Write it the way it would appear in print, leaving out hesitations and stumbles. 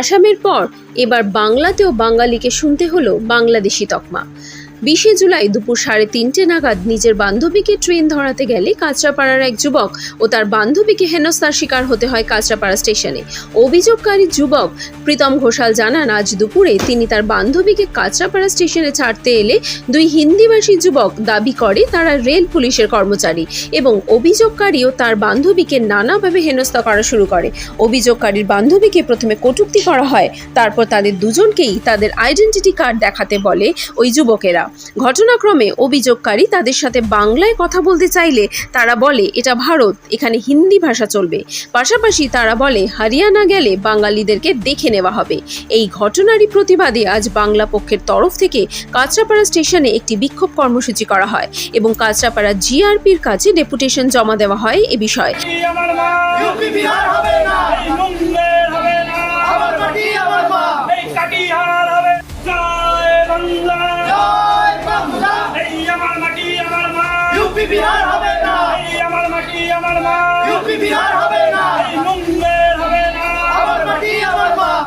আসামের পর এবার বাংলাতেও বাঙালিকে শুনতে হলো বাংলাদেশি তকমা। 20শে জুলাই দুপুর 3:30 নাগাদ নিজের বান্ধবীকে ট্রেন ধরাতে গেলে কাঁচরাপাড়ার এক যুবক ও তার বান্ধবীকে হেনস্থার শিকার হতে হয় কাঁচরাপাড়া স্টেশনে। অভিযোগকারী যুবক প্রীতম ঘোষাল জানান, আজ দুপুরে তিনি তার বান্ধবীকে কাঁচরাপাড়া স্টেশনে ছাড়তে এলে দুই হিন্দিভাষী যুবক দাবি করে তারা রেল পুলিশের কর্মচারী এবং অভিযোগকারীও তার বান্ধবীকে নানাভাবে হেনস্থা করা শুরু করে। অভিযোগকারীর বান্ধবীকে প্রথমে কটূক্তি করা হয়, তারপর তাদের দুজনকেই তাদের আইডেন্টিটি কার্ড দেখাতে বলে ওই যুবকেরা। ঘটনাক্রমে অভিযোগকারী তাদের সাথে বাংলায় কথা বলতে চাইলে তারা বলে এটা ভারত, এখানে হিন্দি ভাষা চলবে। পাশাপাশি তারা বলে হরিয়ানা গেলে বাঙালিদেরকে দেখে নেওয়া হবে। এই ঘটনারই প্রতিবাদে আজ বাংলা পক্ষের তরফ থেকে কাঁচরাপাড়া স্টেশনে একটি বিক্ষোভ কর্মসূচি করা হয় এবং কাঁচরাপাড়া জিআরপির কাছে ডেপুটেশন জমা দেওয়া হয় এ বিষয়ে। বিহার হবে না।